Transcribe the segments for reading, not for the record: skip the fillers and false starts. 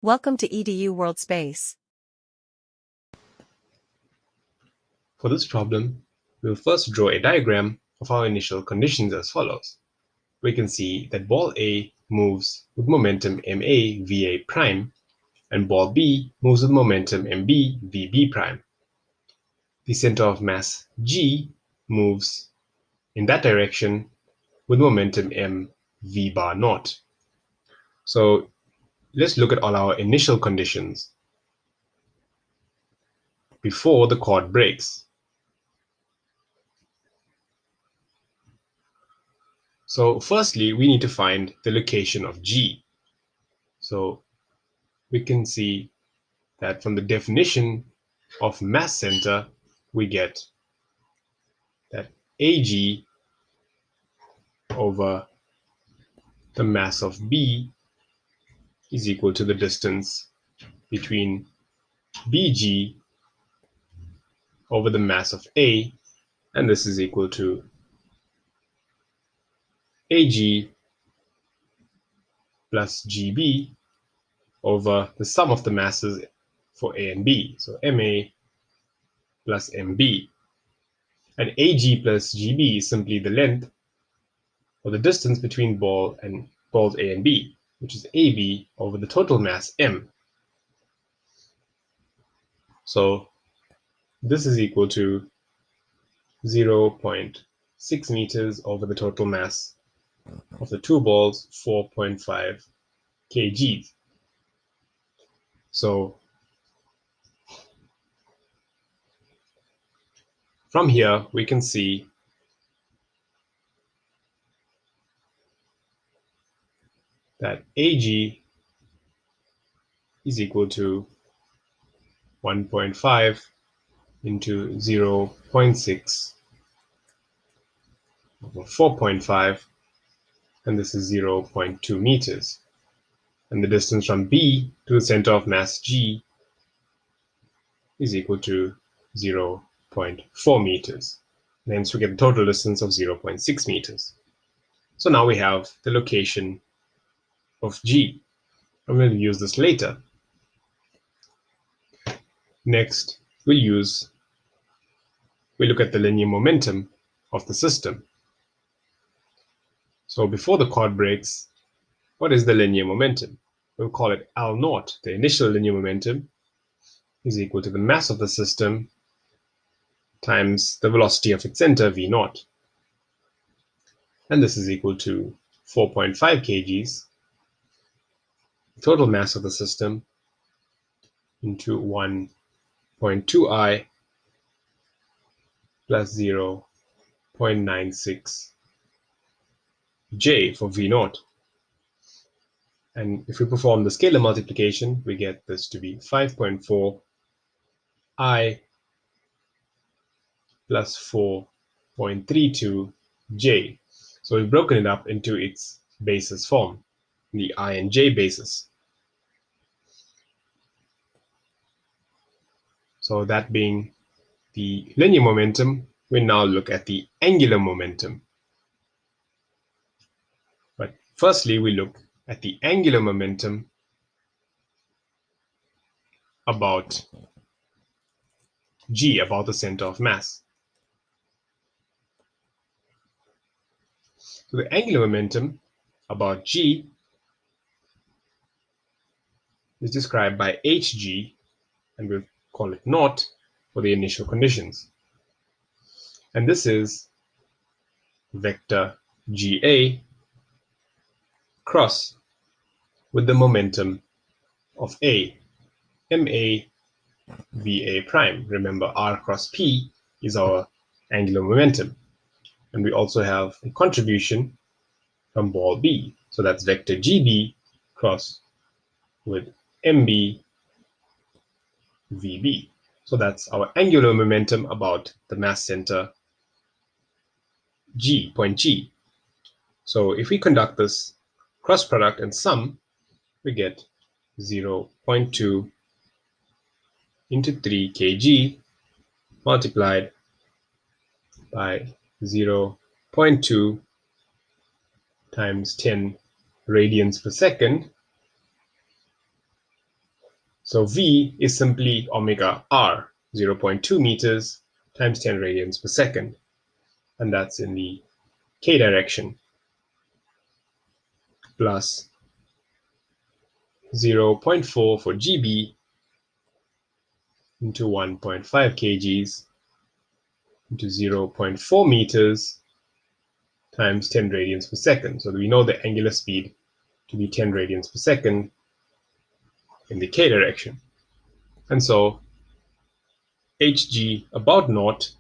Welcome to EDU World Space. For this problem, we'll first draw a diagram of our initial conditions as follows. We can see that ball A moves with momentum ma va prime, and ball B moves with momentum mb vb prime. The center of mass G moves in that direction with momentum m v bar naught. So let's look at all our initial conditions before the cord breaks. So firstly, we need to find the location of G. So we can see that from the definition of mass center, we get that AG over the mass of B is equal to the distance between BG over the mass of A, and this is equal to AG plus GB over the sum of the masses for A and B, so MA plus MB. And AG plus GB is simply the length or the distance between balls A and B, which is AB over the total mass M. So this is equal to 0.6 meters over the total mass of the two balls, 4.5 kgs. So from here, we can see that AG is equal to 1.5 into 0.6 over 4.5, and this is 0.2 meters. And the distance from B to the center of mass G is equal to 0.4 meters. And hence we get the total distance of 0.6 meters. So now we have the location of G. I'm going to use this later. Next, we'll look at the linear momentum of the system. So before the cord breaks, what is the linear momentum? We'll call it L naught. The initial linear momentum is equal to the mass of the system times the velocity of its center, v naught. And this is equal to 4.5 kgs, total mass of the system, into 1.2i plus 0.96 j for v naught. And if we perform the scalar multiplication, we get this to be 5.4 I plus 4.32 j. So we've broken it up into its basis form, the I and j basis. So that being the linear momentum, we now look at the angular momentum. But firstly, we look at the angular momentum about G, about the center of mass. So the angular momentum about G is described by Hg, and we'll call it naught for the initial conditions. And this is vector Ga cross with the momentum of A, ma va prime. Remember, r cross p is our angular momentum. And we also have a contribution from ball B. So that's vector Gb cross with mb vb. So that's our angular momentum about the mass center G, point G. So if we conduct this cross product and sum, we get 0.2 into 3 kg multiplied by 0.2 times 10 radians per second So V is simply omega r, 0.2 meters times 10 radians per second, and that's in the k direction, plus 0.4 for GB into 1.5 kgs into 0.4 meters times 10 radians per second. So we know the angular speed to be 10 radians per second in the k direction. And so hg about naught,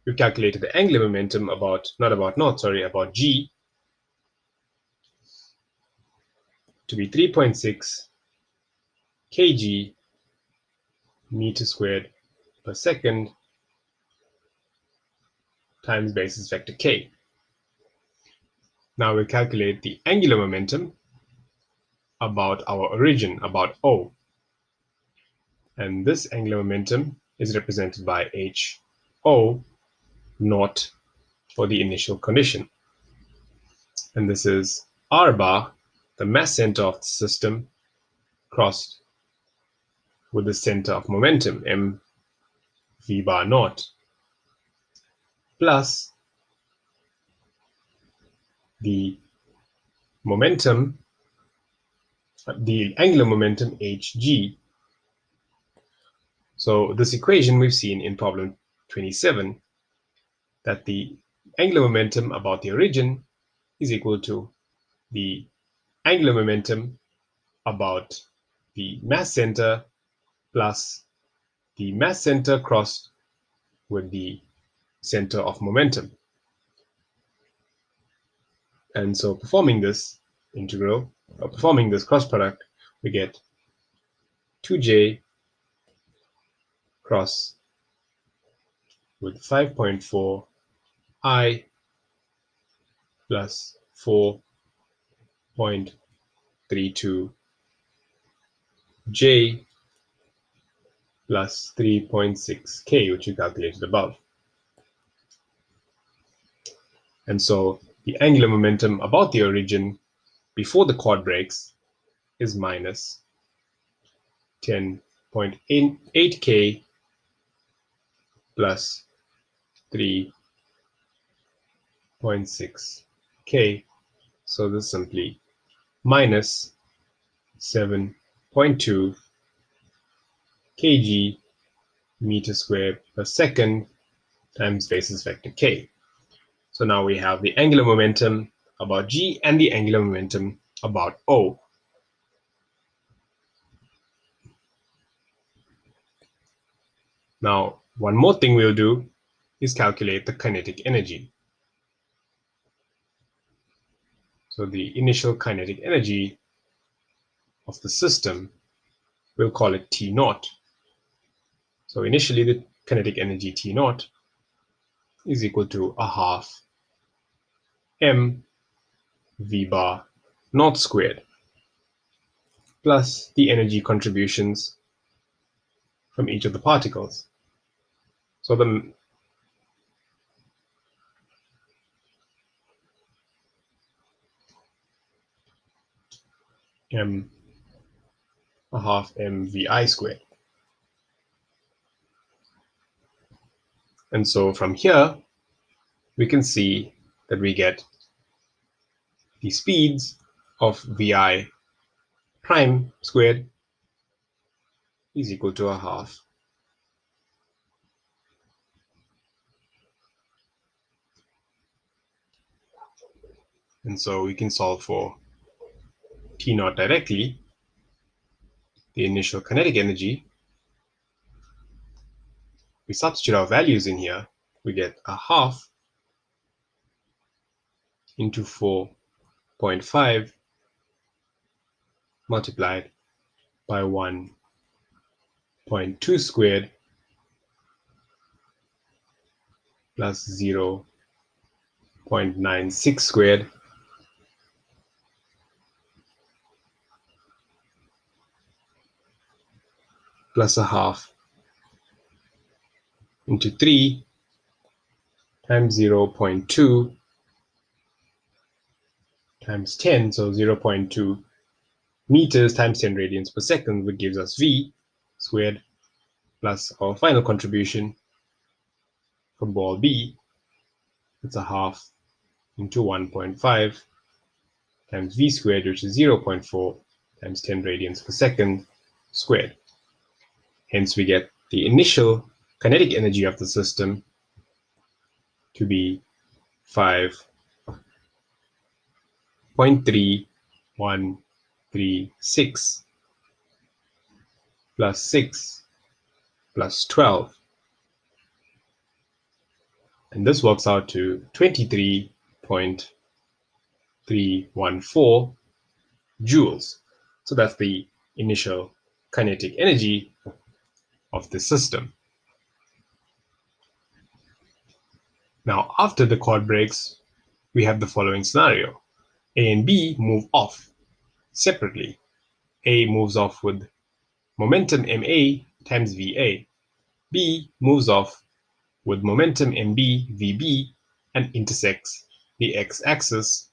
we've calculated the angular momentum about g to be 3.6 kg meter squared per second times basis vector k. Now we'll calculate the angular momentum about our origin, about O. And this angular momentum is represented by h O naught for the initial condition. And this is r bar, the mass center of the system, crossed with the center of momentum, m v bar naught, plus the momentum, the angular momentum hg. So this equation we've seen in problem 27, that the angular momentum about the origin is equal to the angular momentum about the mass center plus the mass center crossed with the center of momentum. And so performing this integral, or performing this cross product, we get 2j cross with 5.4 I plus 4.32 j plus 3.6 k, which we calculated above. And so the angular momentum about the origin before the quad breaks is minus 10.8 k plus 3.6 k. So this is simply minus 7.2 kg meter squared per second times basis vector k. So now we have the angular momentum about g and the angular momentum about O. Now, one more thing we'll do is calculate the kinetic energy. So the initial kinetic energy of the system, we'll call it T naught. So initially the kinetic energy T naught is equal to a half m v bar naught squared plus the energy contributions from each of the particles. So the m a half mvi squared. And so from here, we can see that we get the speeds of vi prime squared is equal to a half and so we can solve for T naught directly, the initial kinetic energy. We substitute our values in here, we get a half into 4.5 multiplied by 1.2 squared plus 0.96 squared plus a half into 3 times 0.2 times 10, so 0.2 meters times 10 radians per second, which gives us V squared plus our final contribution from ball B. It's a half into 1.5 times V squared, which is 0.4 times 10 radians per second squared. Hence, we get the initial kinetic energy of the system to be 5.3136 plus 6 plus 12. And this works out to 23.314 joules. So that's the initial kinetic energy of the system. Now, after the quad breaks, we have the following scenario. A and B move off separately. A moves off with momentum ma times Va. B moves off with momentum mb Vb and intersects the x-axis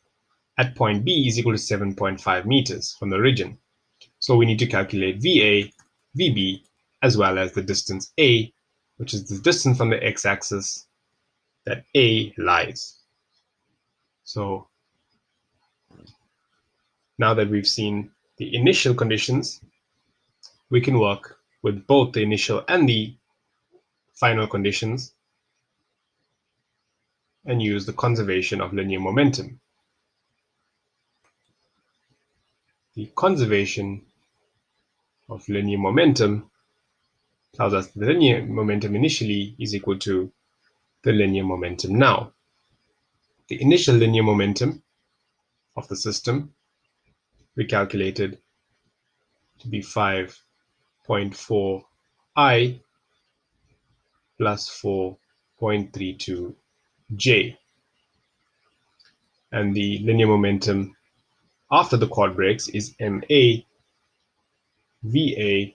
at point B is equal to 7.5 meters from the origin. So we need to calculate Va, Vb, as well as the distance A, which is the distance from the x-axis that A lies. So now that we've seen the initial conditions, we can work with both the initial and the final conditions and use the conservation of linear momentum. The conservation of linear momentum tells us the linear momentum initially is equal to the linear momentum now. The initial linear momentum of the system we calculated to be 5.4 I plus 4.32 J. And the linear momentum after the quad breaks is MA VA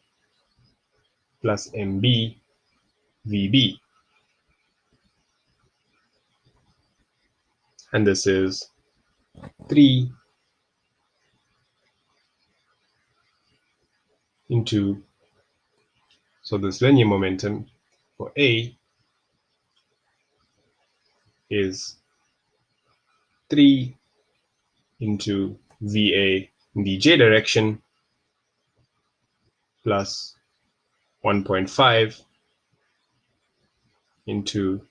plus MB VB. And this is 3 into, so this linear momentum for A is 3 into VA in the J direction plus 1.5 into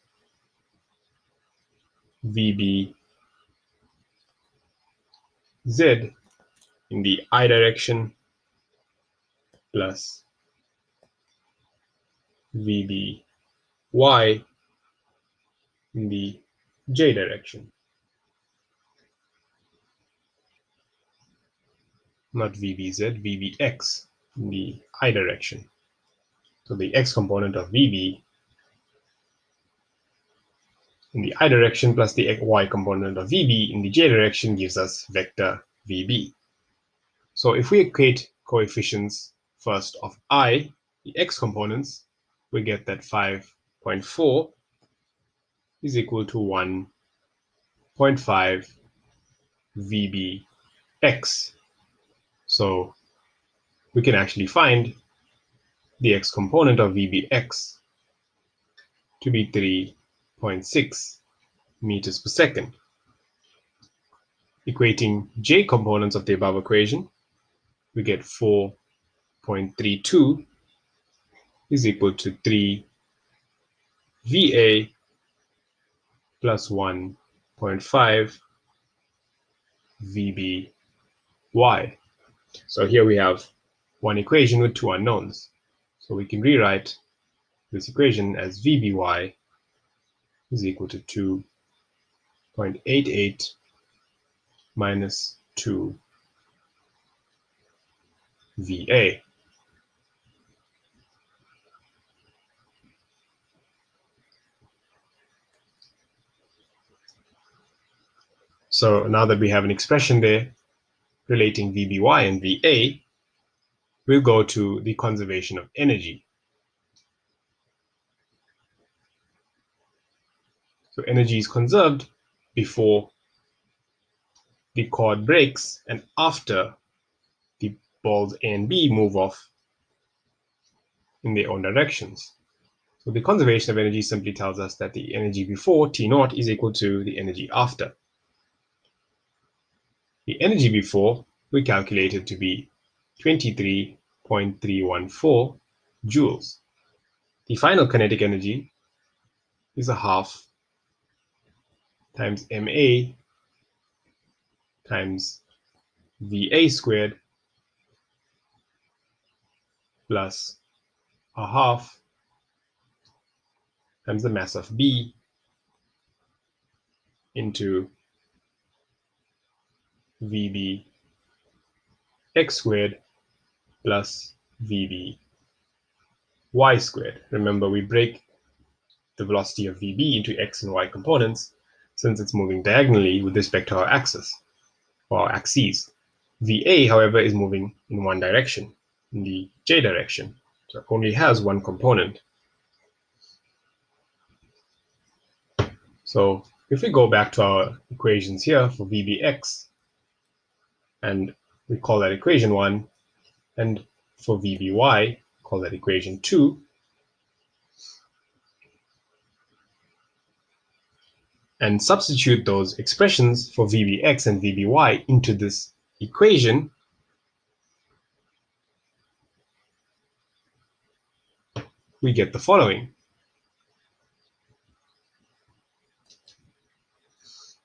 VB Z in the I direction plus VB Y in the J direction. Not VBZ, VBX in the I direction. So the X component of VB in the I direction plus the Y component of VB in the J direction gives us vector VB. So if we equate coefficients first of I, the X components, we get that 5.4 is equal to 1.5 VBX. So we can actually find the X component of VBX to be 3.6 meters per second. Equating J components of the above equation, we get 4.32 is equal to 3 VA plus 1.5 VBY. So here we have one equation with two unknowns. So we can rewrite this equation as VBY is equal to 2.88 minus 2 VA. So now that we have an expression there relating VBY and VA, we'll go to the conservation of energy. So energy is conserved before the quad breaks and after the balls A and B move off in their own directions. So the conservation of energy simply tells us that the energy before T0 is equal to the energy after. The energy before we calculated to be 23.314 joules. The final kinetic energy is a half times ma times Va squared plus a half times the mass of B into Vb x squared plus Vb y squared. Remember, we break the velocity of Vb into x and y components since it's moving diagonally with respect to our axis or our axes. Va, however, is moving in one direction, in the j direction, so it only has one component. So if we go back to our equations here for Vbx, and we call that equation 1, and for Vby, call that equation 2, and substitute those expressions for Vbx and Vby into this equation, we get the following.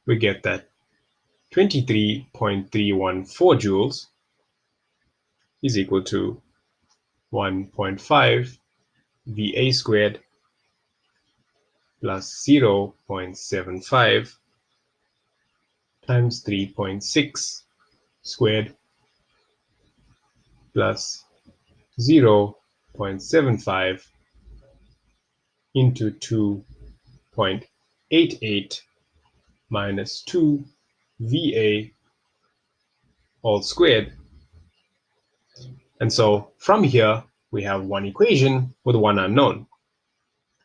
We get that 23.314 joules is equal to 1.5 Va squared plus 0.75 times 3.6 squared plus 0.75 into 2.88 minus 2 Va all squared. And so from here, we have one equation with one unknown.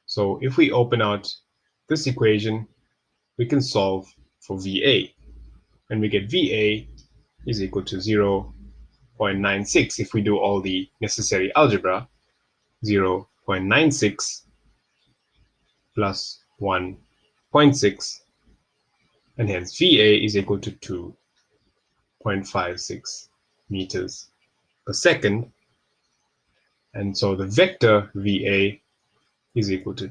So if we open out this equation, we can solve for Va. And we get Va is equal to 0.96 if we do all the necessary algebra. 0.96 plus 1.6, and hence Va is equal to 2.56 meters per second. And so the vector Va is equal to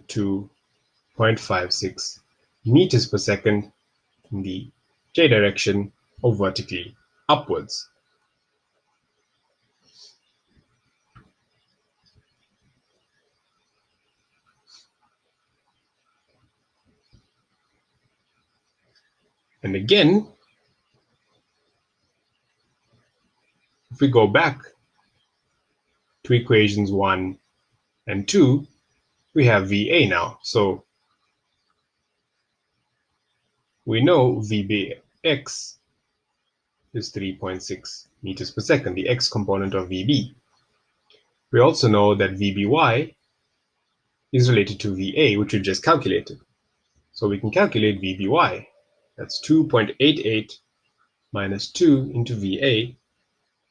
2.56 meters per second in the j direction or vertically upwards. And again, if we go back to equations 1 and 2, we have Va now. So we know Vbx is 3.6 meters per second, the x component of Vb. We also know that Vby is related to Va, which we just calculated. So we can calculate Vby. That's 2.88 minus 2 into Va,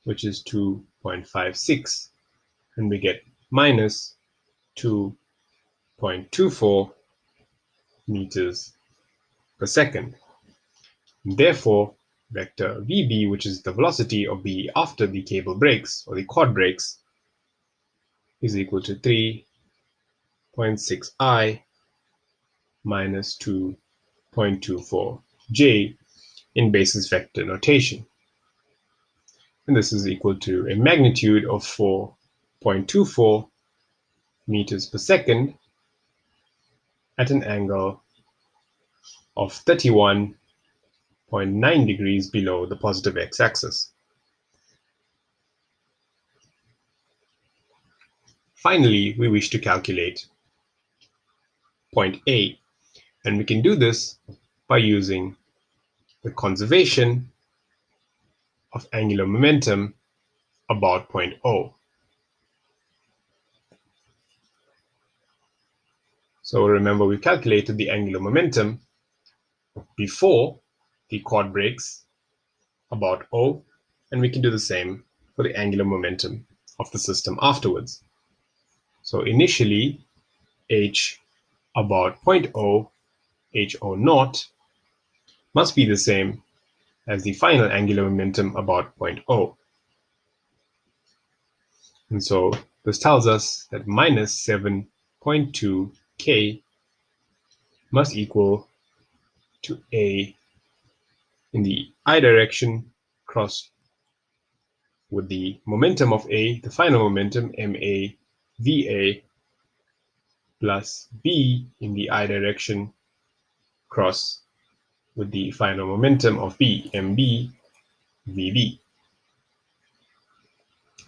which is 2.56, and we get minus 2.24 meters per second. Therefore, vector Vb, which is the velocity of B after the cable breaks or the cord breaks, is equal to 3.6i minus 2.24 j in basis vector notation. And this is equal to a magnitude of 4.24 meters per second at an angle of 31.9 degrees below the positive x-axis. Finally, we wish to calculate point A, and we can do this by using the conservation of angular momentum about point O. So remember, we calculated the angular momentum before the cord breaks about O, and we can do the same for the angular momentum of the system afterwards. So initially, h about point O, ho naught, must be the same as the final angular momentum about point O. And so this tells us that minus 7.2 k must equal to a in the I direction crossed with the momentum of A, the final momentum ma va, plus b in the I direction cross with the final momentum of B, mb vb.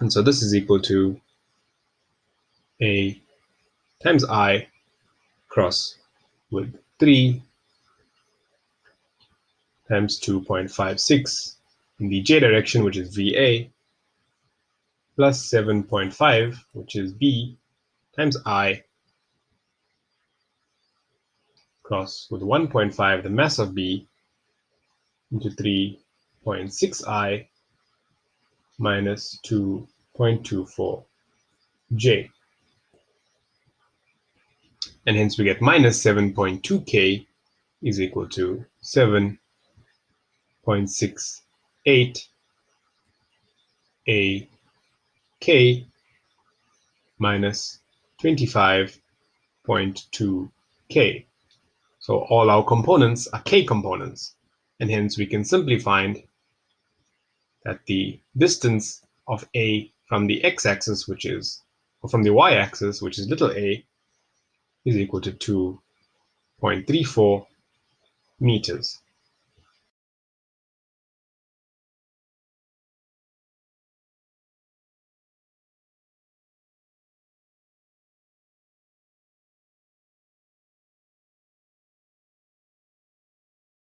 And so this is equal to A times I cross with 3 times 2.56 in the j direction, which is VA, plus 7.5, which is B, times I cross with 1.5, the mass of B, into 3.6I minus 2.24 J. And hence we get minus 7.2 K is equal to 7.68 A K minus 25.2 K. So all our components are K components, and hence we can simply find that the distance of A from the x-axis, or from the y-axis, which is little a, is equal to 2.34 meters.